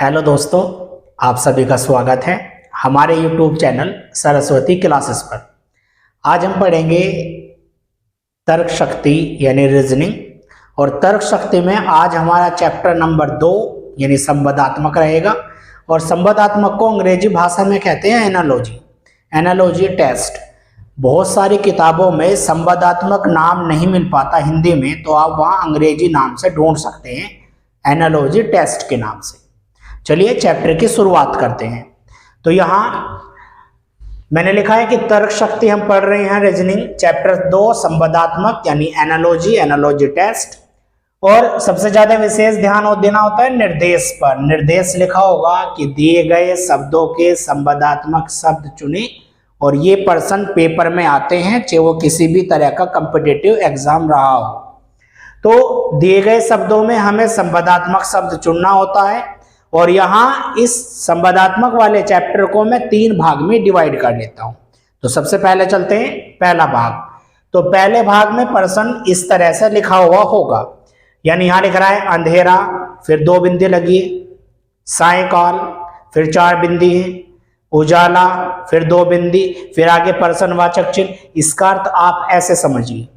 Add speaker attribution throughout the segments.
Speaker 1: Hello दोस्तों, आप सभी का स्वागत है हमारे YouTube चैनल सरस्वती क्लासेस पर। आज हम पढ़ेंगे तर्क शक्ति यानी रीजनिंग। और तर्क शक्ति में आज हमारा चैप्टर नंबर 2 यानी संवादात्मक रहेगा। और संवादात्मक को अंग्रेजी भाषा में कहते हैं एनालॉजी टेस्ट। बहुत सारी किताबों में संवादात्मक नाम नहीं मिल पाता हिंदी में, तो आप वहाँ अंग्रेजी नाम से ढूंढ सकते हैं, एनालॉजी टेस्ट के नाम से। चलिए चैप्टर की शुरुआत करते हैं। तो यहाँ मैंने लिखा है कि तर्क शक्ति हम पढ़ रहे हैं, रीजनिंग चैप्टर 2 संवादात्मक यानी एनालॉजी टेस्ट। और सबसे ज्यादा विशेष ध्यान देना होता है निर्देश पर। निर्देश लिखा होगा कि दिए गए शब्दों के संवादात्मक शब्द चुने। और ये प्रश्न पेपर में आते हैं, चाहे वो किसी भी तरह का कॉम्पिटिटिव एग्जाम रहा हो। तो दिए गए शब्दों में हमें संवादात्मक शब्द चुनना होता है। और यहाँ इस संवादात्मक वाले चैप्टर को मैं 3 भाग में डिवाइड कर लेता हूं। तो सबसे पहले चलते हैं पहला भाग। तो पहले भाग में प्रश्न इस तरह से लिखा हुआ होगा, यानी यहां लिख रहा है अंधेरा, फिर 2 बिंदी लगी है, सायकाल, फिर 4 बिंदी है, उजाला, फिर 2 बिंदी, फिर आगे प्रश्नवाचक चिन्ह। इसका अर्थ आप ऐसे समझिए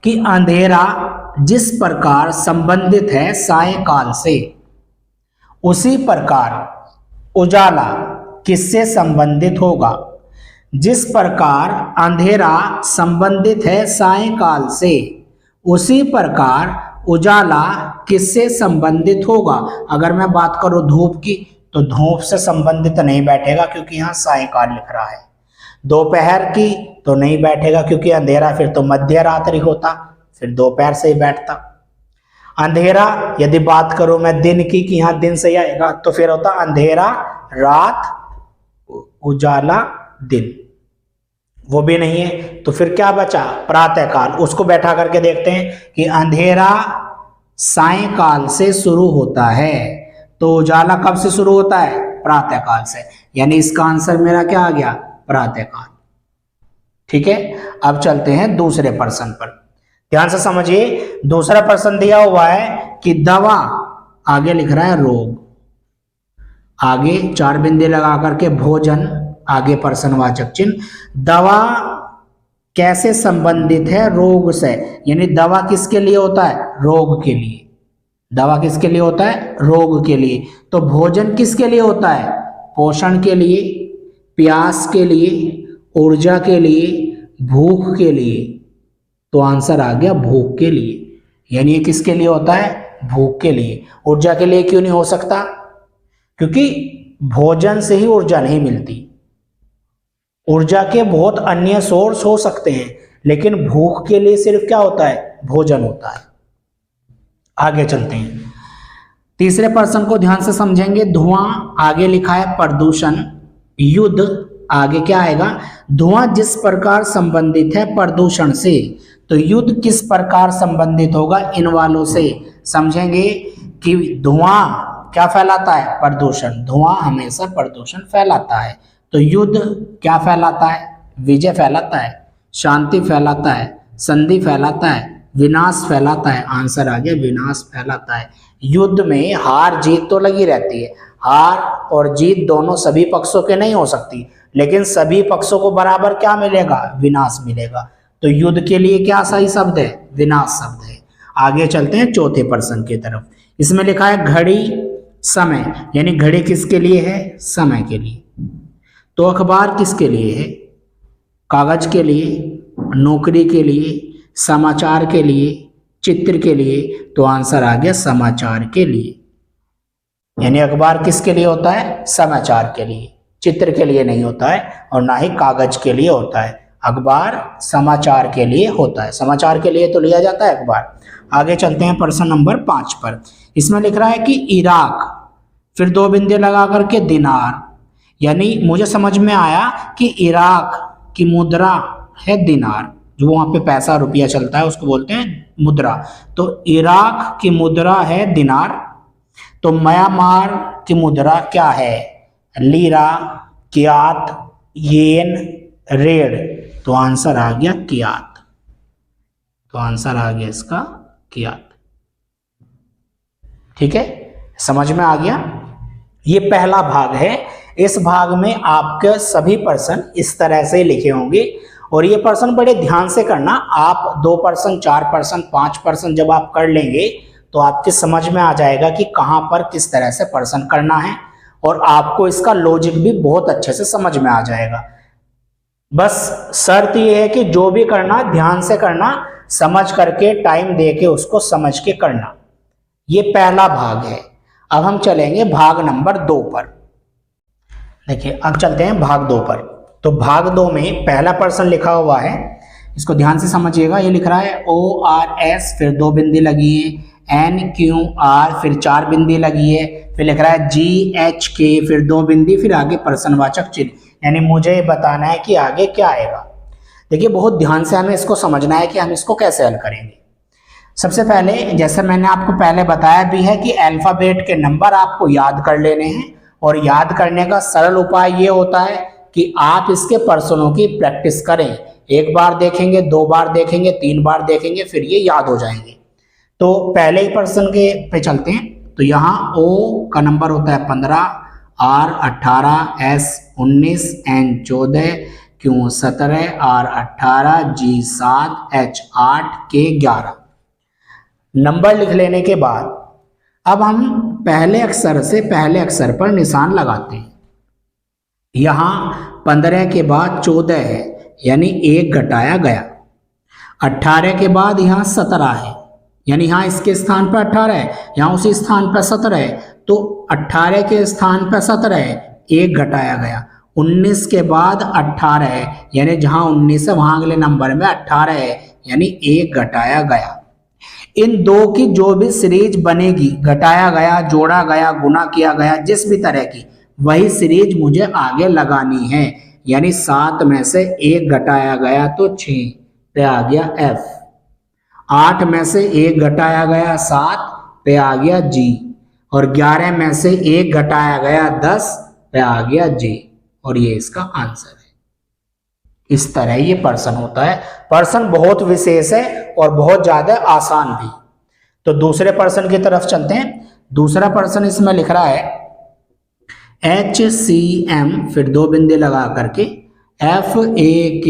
Speaker 1: कि अंधेरा जिस प्रकार संबंधित है सायकाल से, उसी प्रकार उजाला किससे संबंधित होगा। जिस प्रकार अंधेरा संबंधित है सायकाल से, उसी प्रकार उजाला किससे संबंधित होगा। अगर मैं बात करूं धूप की, तो धूप से संबंधित नहीं बैठेगा क्योंकि यहां सायकाल लिख रहा है। दोपहर की तो नहीं बैठेगा क्योंकि अंधेरा फिर तो मध्य रात्रि होता, फिर दोपहर से ही बैठता। अंधेरा यदि बात करूं मैं दिन की कि यहां दिन से आएगा, तो फिर होता अंधेरा रात, उजाला दिन, वो भी नहीं है। तो फिर क्या बचा प्रातःकाल। उसको बैठा करके देखते हैं कि अंधेरा सायंकाल से शुरू होता है, तो उजाला कब से शुरू होता है प्रातःकाल से। यानी इसका आंसर मेरा क्या आ गया प्रातःकाल। ठीक है, अब चलते हैं दूसरे प्रश्न पर। ध्यान से समझिए, दूसरा प्रश्न दिया हुआ है कि दवा, आगे लिख रहा है रोग, आगे 4 बिंदे लगा करके भोजन, आगे प्रश्नवाचक चिन्ह। दवा कैसे संबंधित है रोग से, यानी दवा किसके लिए होता है रोग के लिए। दवा किसके लिए होता है रोग के लिए। तो भोजन किसके लिए होता है पोषण के लिए, प्यास के लिए, ऊर्जा के लिए, भूख के लिए। तो आंसर आ गया भूख के लिए। यानी ये किसके लिए होता है भूख के लिए। ऊर्जा के लिए क्यों नहीं हो सकता, क्योंकि भोजन से ही ऊर्जा नहीं मिलती। ऊर्जा के बहुत अन्य सोर्स हो सकते हैं, लेकिन भूख के लिए सिर्फ क्या होता है भोजन होता है। आगे चलते हैं, तीसरे प्रश्न को ध्यान से समझेंगे। धुआं, आगे लिखा है प्रदूषण, युद्ध, आगे क्या आएगा धुआं जिस प्रकार संबंधित है प्रदूषण से, तो युद्ध किस प्रकार संबंधित होगा इन वालों से। समझेंगे कि धुआं क्या फैलाता है प्रदूषण, धुआं हमेशा प्रदूषण फैलाता है। तो युद्ध क्या फैलाता है विजय फैलाता है, शांति फैलाता है, संधि फैलाता है, विनाश फैलाता है। आंसर आ गया विनाश फैलाता है। युद्ध में हार जीत तो लगी रहती है, हार और जीत दोनों सभी पक्षों के नहीं हो सकती, लेकिन सभी पक्षों को बराबर क्या मिलेगा विनाश मिलेगा। तो युद्ध के लिए क्या सही शब्द है विनाश शब्द है। आगे चलते हैं चौथे प्रश्न की तरफ। इसमें लिखा है घड़ी समय, यानी घड़ी किसके लिए है समय के लिए। तो अखबार किसके लिए है कागज के लिए, नौकरी के लिए, समाचार के लिए, चित्र के लिए। तो आंसर आ गया समाचार के लिए। यानी अखबार किसके लिए होता है समाचार के लिए, चित्र के लिए नहीं होता है और ना ही कागज के लिए होता है। अखबार समाचार के लिए होता है, समाचार के लिए तो लिया जाता है अखबार। आगे चलते हैं प्रश्न नंबर 5 पर। इसमें लिख रहा है कि इराक, फिर 2 बिंदे लगा करके दिनार। यानी मुझे समझ में आया कि इराक की मुद्रा है दिनार, जो वहां पे पैसा रुपया चलता है उसको बोलते हैं मुद्रा। तो इराक की मुद्रा है दिनार। तो म्यांमार की मुद्रा क्या है लीरा, कियात, येन, रेड। तो आंसर आ गया कियात। तो आंसर आ गया इसका कियात। ठीक है, समझ में आ गया। ये पहला भाग है। इस भाग में आपके सभी पर्सन इस तरह से लिखे होंगे और ये पर्सन बड़े ध्यान से करना। आप 2%, 4%, 5% जब आप कर लेंगे तो आपकी समझ में आ जाएगा कि कहाँ पर किस तरह से पर्सन करना है और आपको इसका लॉजिक भी बहुत अच्छे से समझ में आ जाएगा। बस शर्त ये है कि जो भी करना ध्यान से करना, समझ करके टाइम दे के उसको समझ के करना। ये पहला भाग है। अब हम चलेंगे भाग नंबर 2 पर। देखिए अब चलते हैं भाग 2 पर। तो भाग 2 में पहला पर्सन लिखा हुआ है, इसको ध्यान से समझिएगा। ये लिख रहा है ORS, फिर 2 बिंदी लगी है, NQR, फिर 4 बिंदी लगी है, फिर लिख रहा है GHK, फिर 2 बिंदी, फिर आगे पर्सनवाचक चिन्ह। यानी मुझे ये बताना है कि आगे क्या आएगा। देखिए बहुत ध्यान से हमें इसको समझना है कि हम इसको कैसे हल करेंगे। सबसे पहले जैसे मैंने आपको पहले बताया भी है कि अल्फाबेट के नंबर आपको याद कर लेने हैं और याद करने का सरल उपाय ये होता है कि आप इसके पर्सनों की प्रैक्टिस करें। 1 बार देखेंगे, 2 बार देखेंगे, 3 बार देखेंगे, फिर ये याद हो जाएंगे। तो पहले ही पर्सन के पे चलते हैं। तो यहाँ O का नंबर होता है 15, R 18, S 19, N 14, Q 17, R 18, G 7, H 8, K 11। Number लिख लेने के बाद अब हम पहले अक्षर से पहले अक्षर पर निशान लगाते हैं। यहाँ 15 के बाद 14 है, यानी 1 घटाया गया। 18 के बाद यहाँ 17 है, यानी यहाँ इसके स्थान पर 18 है, यहाँ उसी स्थान पर 17 है, तो 18 के स्थान पर 17 है, 1 घटाया गया। 19 के बाद 18 है, यानी जहाँ 19 है वहाँ अगले नंबर में 18 है, यानी 1 घटाया गया। इन दो की जो भी सीरीज बनेगी, घटाया गया, जोड़ा गया, गुना किया गया, जिस भी तरह की, वही सीरीज मुझे आगे लगानी है। यानी 7 में से 1 घटाया गया तो 6 पे आ गया F। 8 में से 1 घटाया गया 7 पे आ गया G। और 11 में से 1 घटाया गया 10 पे आ गया J। और ये इसका आंसर है। इस तरह ये पर्सन होता है। पर्सन बहुत विशेष है और बहुत ज्यादा आसान भी। तो दूसरे पर्सन की तरफ चलते हैं। दूसरा पर्सन इसमें लिख रहा है HCM, फिर 2 बिंदे लगा करके, FAK,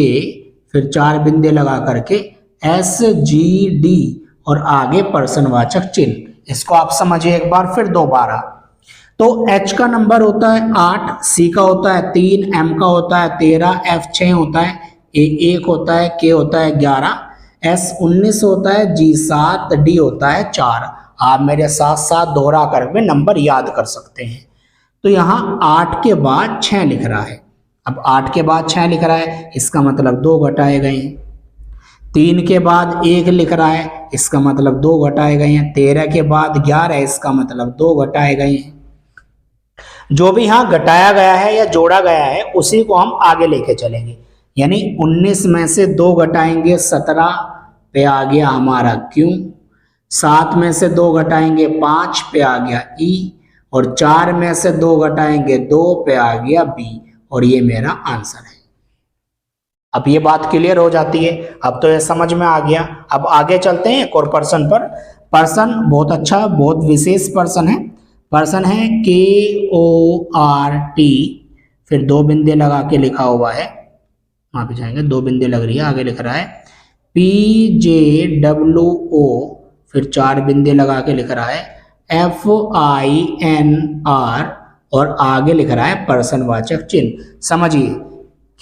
Speaker 1: फिर 4 बिंदे लगा करके, SGD और आगे पर्सनवाचक चिन्ह। इसको आप समझिए एक बार फिर दोबारा। तो H का नंबर होता है 8, C का होता है 3, M का होता है 13, F 6 होता है, A 1 होता है, K होता है 11, S 19 होता है, G 7, D होता है 4। आप मेरे साथ साथ दोहरा कर भी नंबर याद कर सकते हैं। तो यहाँ 8 के बाद 6 लिख रहा है। अब 8 के बाद 6 लिख रहा है, इसका मतलब 2 घटाए गए हैं। 3 के बाद 1 लिख रहा है, इसका मतलब 2 घटाए गए हैं। 13 के बाद 11, इसका मतलब 2 घटाए गए हैं। जो भी यहाँ घटाया गया है या जोड़ा गया है उसी को हम आगे लेके चलेंगे। यानी 19 में से 2 घटाएंगे 17 पे आ गया हमारा Q। 7 में से 2 घटाएंगे 5 पे आ गया E। और 4 में से 2 घटाएंगे 2 पे आ गया B। और ये मेरा आंसर है। अब ये बात क्लियर हो जाती है। अब तो ये समझ में आ गया। अब आगे चलते हैं एक और पर्सन पर। पर्सन बहुत अच्छा, बहुत विशेष पर्सन है। पर्सन है KORT, फिर 2 बिंदे लगा के लिखा हुआ है। वहां पे जाएंगे, 2 बिंदे लग रही है, आगे लिख रहा है PJWO, फिर 4 बिंदे लगा के लिख रहा है FINR और आगे लिख रहा है पर्सनवाचक चिन्ह। समझिए,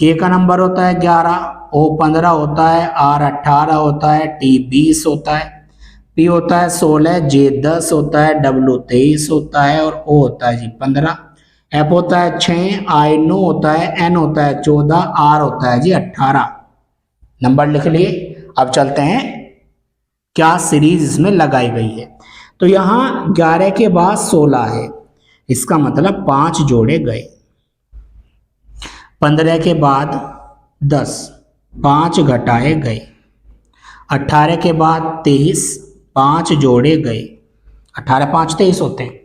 Speaker 1: K का नंबर होता है 11, O 15 होता है, R 18 होता है, T 20 होता है, P होता है 16, J 10 होता है, W 23 होता है और O होता है जी 15। F होता है 6, I 9 होता है, N होता है 14, R होता है जी 18। नंबर लिख लिए। अब चलते हैं क्या सीरीज इसमें लगाई गई है। तो यहाँ 11 के बाद 16 है, इसका मतलब 5 जोड़े गए। 15 के बाद 10, 5 घटाए गए। 18 के बाद 23, 5 जोड़े गए। 18 5 23 होते हैं।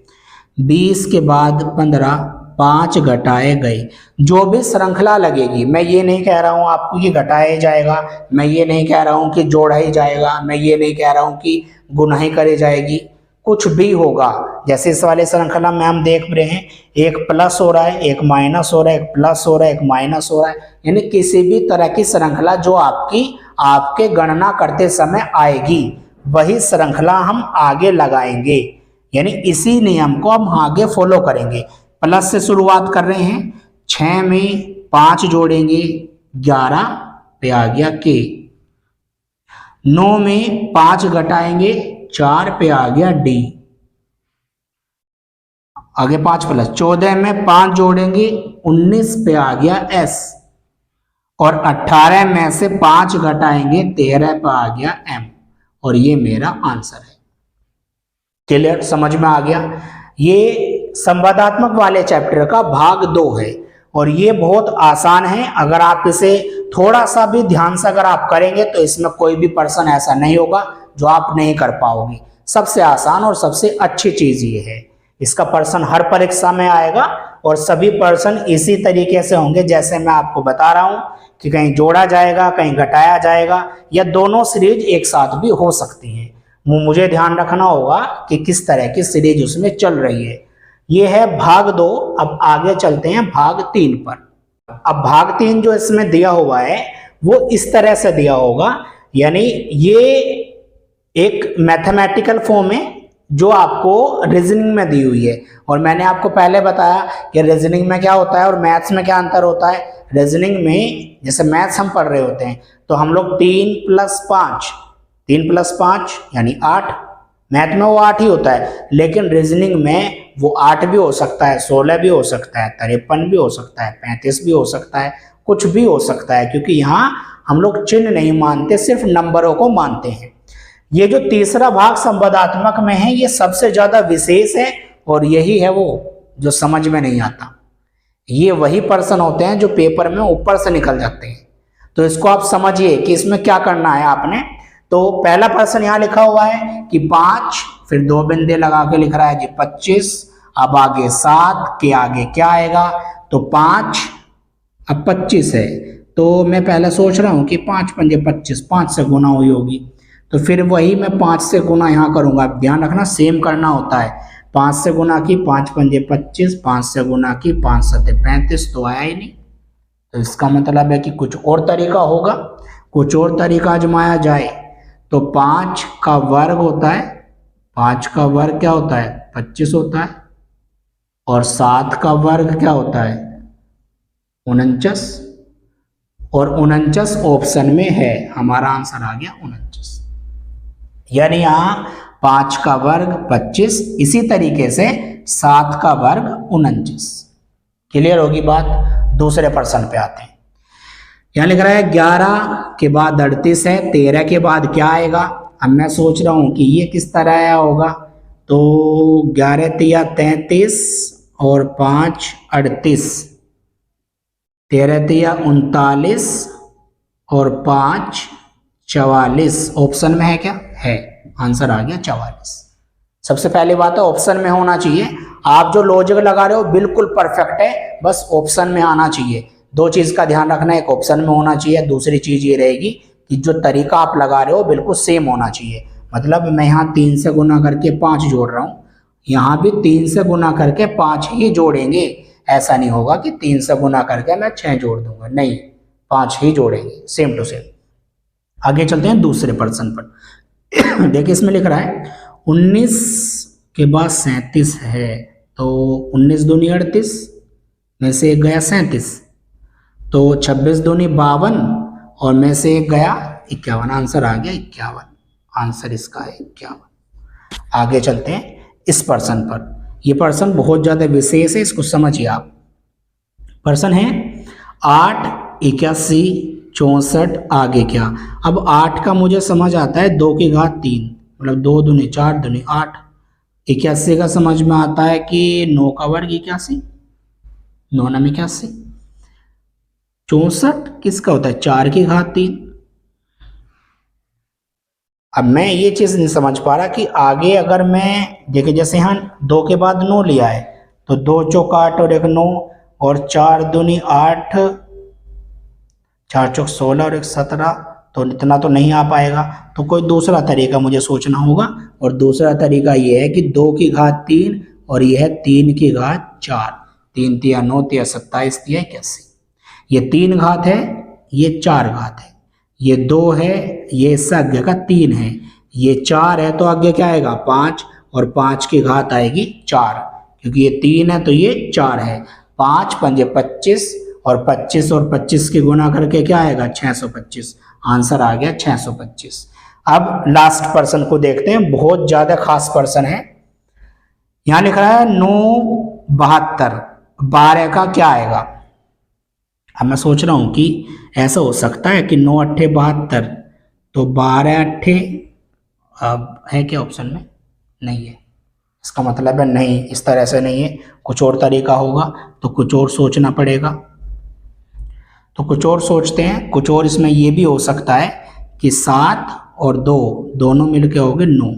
Speaker 1: 20 के बाद 15, 5 घटाए गए। जो भी श्रृंखला लगेगी, मैं ये नहीं कह रहा हूँ आपको कि घटाया ही जाएगा, मैं ये नहीं कह रहा हूँ कि जोड़ा ही जाएगा, मैं ये नहीं कह रहा हूँ कि गुना ही करी जाएगी। कुछ भी होगा। जैसे इस वाले श्रृंखला में हम देख रहे हैं, एक प्लस हो रहा है, एक माइनस हो रहा है, एक प्लस हो रहा है, एक माइनस हो रहा है, यानी किसी भी तरह की श्रृंखला जो आपके गणना करते समय आएगी, वही श्रृंखला हम आगे लगाएंगे, यानी इसी नियम को हम आगे फॉलो करेंगे। प्लस से शुरुआत कर रहे हैं, 6 में 5 जोड़ेंगे 11 पे आ गया के, 9 में 5 घटाएंगे 4 पे आ गया डी, आगे 5 प्लस, 14 में 5 जोड़ेंगे 19 पे आ गया एस, और 18 में से 5 घटाएंगे 13 पे आ गया एम, और ये मेरा आंसर है। क्लियर, समझ में आ गया। ये संवादात्मक वाले चैप्टर का भाग 2 है और ये बहुत आसान है। अगर आप इसे थोड़ा सा भी ध्यान से अगर आप करेंगे तो इसमें कोई भी पर्सन ऐसा नहीं होगा जो आप नहीं कर पाओगे। सबसे आसान और सबसे अच्छी चीज ये है। इसका पर्सन हर परीक्षा में आएगा और सभी पर्सन इसी तरीके से होंगे जैसे मैं आपको बता रहा हूं कि कहीं जोड़ा जाएगा, कहीं घटाया जाएगा, या दोनों सीरीज एक साथ भी हो सकती हैं। मुझे ध्यान रखना होगा कि किस तरह की सीरीज उसमें चल रही है। ये है भाग 2। अब आगे चलते हैं भाग 3 पर। अब भाग 3 जो इसमें दिया हुआ है वो इस तरह से दिया होगा, यानी ये एक मैथमेटिकल फॉर्म है जो आपको रीजनिंग में दी हुई है। और मैंने आपको पहले बताया कि रीजनिंग में क्या होता है और मैथ्स में क्या अंतर होता है। रीजनिंग में जैसे मैथ्स हम पढ़ रहे होते हैं तो हम लोग 3 + 5 यानी 8, मैथ में वो 8 ही होता है, लेकिन रीजनिंग में वो 8 भी हो सकता है, 16 भी हो सकता है, 53 भी हो सकता है, 35 भी हो सकता है, कुछ भी हो सकता है, क्योंकि यहाँ हम लोग चिन्ह नहीं मानते, सिर्फ नंबरों को मानते हैं। ये जो तीसरा भाग संवादात्मक में है ये सबसे ज्यादा विशेष है और यही है वो जो समझ में नहीं आता। ये वही पर्सन होते हैं जो पेपर में ऊपर से निकल जाते हैं। तो इसको आप समझिए कि इसमें क्या करना है आपने। तो पहला पर्सन यहाँ लिखा हुआ है कि 5, फिर 2 बिंदे लगा के लिख रहा है जी 25, अब आगे 7 के आगे क्या आएगा, तो 5, अब 25 है तो मैं पहले सोच रहा हूँ कि 5 × 5 = 25, 5 से गुना हुई होगी, तो फिर वही मैं 5 से गुना यहाँ करूंगा। ध्यान रखना सेम करना होता है। 5 से गुना की 5 × 5 = 25, 5 से गुना की 5 × 7 = 35, तो आया ही नहीं। तो इसका मतलब है कि कुछ और तरीका होगा, कुछ और तरीका आजमाया जाए। तो 5 का वर्ग होता है, 5 का वर्ग क्या होता है 25 होता है, और 7 का वर्ग क्या होता है 49, और 49 ऑप्शन में है, हमारा आंसर आ गया 49। यानी यहाँ 5 का वर्ग 25, इसी तरीके से 7 का वर्ग 49। क्लियर होगी बात। दूसरे पर्सन पे आते हैं। यहाँ लिख रहा है 11 के बाद 38 है, 13 के बाद क्या आएगा। अब मैं सोच रहा हूं कि ये किस तरह आया होगा, तो 11 × 3 = 33 और 5 = 38, 13 × 3 = 39 और 5 = 44। ऑप्शन में है क्या, है, आंसर आ गया 44। सबसे पहली बात है ऑप्शन में होना चाहिए। आप जो लॉजिक लगा रहे हो बिल्कुल परफेक्ट है, बस ऑप्शन में आना चाहिए। 2 चीज का ध्यान रखना है, एक ऑप्शन में होना चाहिए, दूसरी चीज ये रहेगी कि जो तरीका आप लगा रहे हो बिल्कुल सेम होना चाहिए। मतलब मैं यहाँ 3 से गुना करके 5 जोड़ रहा हूँ, यहाँ भी 3 से गुना करके 5 ही जोड़ेंगे। ऐसा नहीं होगा कि 3 से गुना करके मैं 6 जोड़ दूंगा, नहीं, 5 ही जोड़ेंगे, सेम टू सेम। आगे चलते हैं दूसरे पर्सन पर। देखिए इसमें लिख रहा है 19 के बाद 37 है, तो 19 दूनी 38 में से एक गया 37, तो 26 दूनी 52 और में से एक गया 51, आंसर आ गया 51। आंसर इसका है 51। आगे चलते हैं इस पर्सन पर। यह पर्सन बहुत ज्यादा विशेष है, इसको समझिए आप। पर्सन है 8, 81, 64, आगे क्या। अब 8 का मुझे समझ आता है 2 की घात 3, मतलब 2 दूनी 4 दूनी 8। 81 का समझ में आता है कि 9 का वर्ग 81, 9 9 81। 64 किसका होता है 4 की घात 3। अब मैं ये चीज नहीं समझ पा रहा कि आगे अगर मैं देखिए, जैसे यहाँ 2 के बाद 9 लिया है तो 2 चौक 8 और 1 9, और 4 दूनी 8, 4 चौक 16 और 1 17, तो इतना तो नहीं आ पाएगा, तो कोई दूसरा तरीका मुझे सोचना होगा। और दूसरा तरीका ये है कि 2 की घात 3 और ये है 3 की घात 4। 3 तिया 9 तिया 27 तिया 81। ये 3 घात है, ये 4 घात है, ये 2 है, ये इससे आगे का 3 है, ये 4 है, तो आगे क्या आएगा 5 और 5 की घात आएगी 4, क्योंकि ये 3 है तो ये 4 है। 5 पंजे 25 और 25 और 25 की गुना करके क्या आएगा 625। आंसर आ गया 625। अब लास्ट पर्सन को देखते हैं, बहुत ज्यादा खास पर्सन है। यहां लिख रहा है 972, 12 का क्या आएगा। अब मैं सोच रहा हूं कि ऐसा हो सकता है कि 9 अट्ठे 72, तो 12 अट्ठे अब है क्या ऑप्शन में, नहीं है। इसका मतलब है नहीं, इस तरह से नहीं है, कुछ और तरीका होगा, तो कुछ और सोचना पड़ेगा। तो कुछ और सोचते हैं। कुछ और इसमें ये भी हो सकता है कि 7 और 2 दोनों मिलके हो गए 9,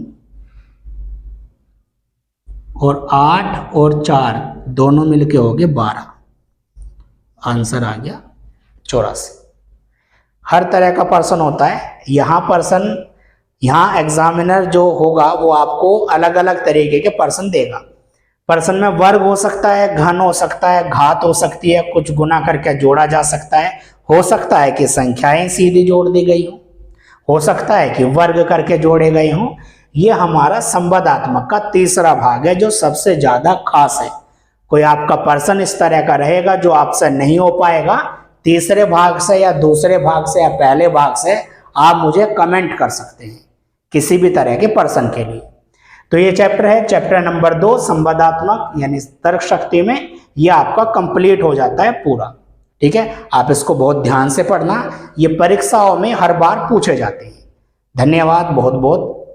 Speaker 1: और 8 और 4 दोनों मिलके हो गए 12। आंसर आ गया 84। हर तरह का पर्सन होता है। यहाँ एग्जामिनर जो होगा वो आपको अलग अलग तरीके के पर्सन देगा। पर्सन में वर्ग हो सकता है, घन हो सकता है, घात हो सकती है, कुछ गुना करके जोड़ा जा सकता है, हो सकता है कि संख्याएं सीधी जोड़ दी गई हो सकता है कि वर्ग करके जोड़े गए हों। ये हमारा संवादात्मक का तीसरा भाग है जो सबसे ज्यादा खास है। कोई आपका पर्सन इस तरह का रहेगा जो आपसे नहीं हो पाएगा, तीसरे भाग से या दूसरे भाग से या पहले भाग से आप मुझे कमेंट कर सकते हैं किसी भी तरह के पर्सन के लिए। तो ये चैप्टर है, चैप्टर नंबर 2 संवादात्मक यानी तर्क शक्ति में, ये आपका कंप्लीट हो जाता है पूरा। ठीक है, आप इसको बहुत ध्यान से पढ़ना, ये परीक्षाओं में हर बार पूछे जाते हैं। धन्यवाद बहुत बहुत।